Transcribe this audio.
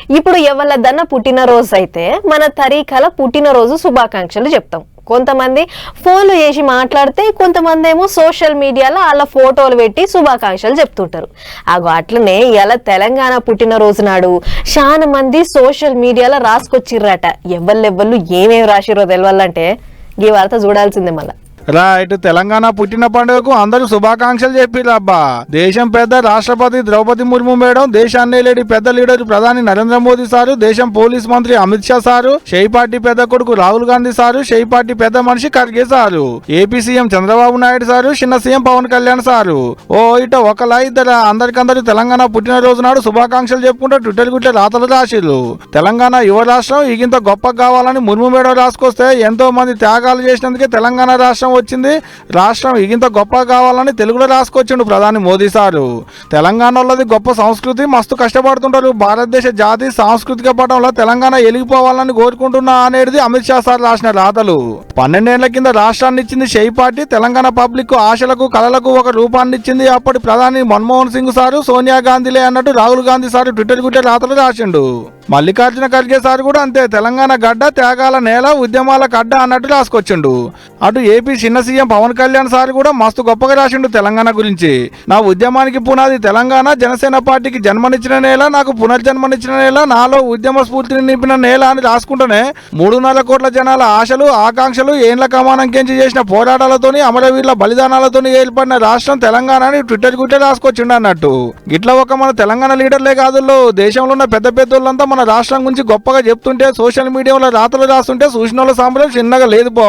ఇప్పుడు ఎవరిదన్నా పుట్టినరోజు అయితే మన తరీఖాల పుట్టినరోజు శుభాకాంక్షలు చెప్తాం. కొంతమంది ఫోన్లు చేసి మాట్లాడితే, కొంతమంది ఏమో సోషల్ మీడియాలో వాళ్ళ ఫోటోలు పెట్టి శుభాకాంక్షలు చెప్తుంటారు. అట్లనే ఇలా తెలంగాణ పుట్టినరోజు నాడు చాలా మంది సోషల్ మీడియాలో రాసుకొచ్చిర్రట. ఎవళ్ళు ఏమేమి రాసిరో తెలవాలంటే ఈ వార్త చూడాల్సిందే. మళ్ళీ రైట్, తెలంగాణ పుట్టిన పండుగకు అందరూ శుభాకాంక్షలు చెప్పిరబ్బా. దేశం పెద్ద రాష్ట్రపతి ద్రౌపది ముర్ము మేడం, దేశాన్ని లేడి పెద్ద లీడర్ ప్రధాని నరేంద్ర మోదీ సారు, దేశం పోలీస్ మంత్రి Amit Shah sir, shy party పెద్ద కొడుకు Rahul Gandhi sir, shy party పెద్ద మనిషి Kharge sir, AP CM Chandrababu Naidu sir, చిన్న సీఎం పవన్ కళ్యాణ్ సారు. ఇట ఒకలా ఇద్దరు అందరికందరూ తెలంగాణ పుట్టినరోజు నాడు శుభాకాంక్షలు చెప్పుకుంటూ ట్విట్టర్ గుట్టే రాతలు రాసిర్రు. తెలంగాణ యువ రాష్ట్రం ఇగింత గొప్ప కావాలని ముర్ము మేడం రాసుకొస్తే, ఎంతో మంది త్యాగాలు చేసినందుకే తెలంగాణ రాష్ట్రం వచ్చింది. రాష్ట్రం ఇగింత గొప్ప కావాలని తెలుగులో రాసుకొచ్చిండు ప్రధాని మోదీ సారు. తెలంగాణలోది గొప్ప సంస్కృతి, మస్తు కష్టపడుతుంటారు. భారతదేశ జాతి సాంస్కృతిక పటంలో తెలంగాణ ఎలిగిపోవాలని కోరుకుంటున్నా అనేది అమిత్ షా సార్ రాసిన రాతలు. 12 ఏళ్ల కింద రాష్ట్రాన్ని ఇచ్చింది షై పార్టీ. తెలంగాణ పబ్లిక్ ఆశలకు కళలకు ఒక రూపాన్ని ఇచ్చింది అప్పటి ప్రధాని మన్మోహన్ సింగ్ సారు, సోనియా గాంధీలే అన్నట్టు రాహుల్ గాంధీ సారు ట్విట్టర్ గుట్టే రాతలు రాసిండు. మల్లికార్జున ఖర్గే సార్ కూడా అంతే, తెలంగాణ గడ్డ త్యాగాల నేల ఉద్యమాల గడ్డ అన్నట్టు రాసుకొచ్చిండు. అటు ఏపీ చిన్న సీఎం పవన్ కళ్యాణ్ సార్ కూడా మస్తు గొప్పగా రాసిండు తెలంగాణ గురించి. నా ఉద్యమానికి పునాది తెలంగాణ, జనసేన పార్టీకి జన్మనిచ్చిన నేల, నాకు పునర్జన్మనిచ్చిన నేల, నాలో ఉద్యమ స్ఫూర్తిని నింపిన నేల అని రాసుకుంటూనే 3.5 కోట్ల జనాల ఆశలు ఆకాంక్షలు ఏండ్ల కమానంకెంచి చేసిన పోరాటాలతోని అమరవీరుల బలిదానాలతోని ఏర్పడిన రాష్ట్రం తెలంగాణ అని ట్విట్టర్ గుట్టే రాసుకొచ్చిండు అన్నట్టు. ఇట్లా ఒక మన తెలంగాణ లీడర్లే కాదు, దేశంలో ఉన్న పెద్ద పెద్దోళ్ళంతా మన రాష్ట్రం గురించి గొప్పగా చెప్తుంటే, సోషల్ మీడియాలో రాతలు రాస్తుంటే చూసిన వాళ్ళ సాంబరం చిన్నగా లేదు పో.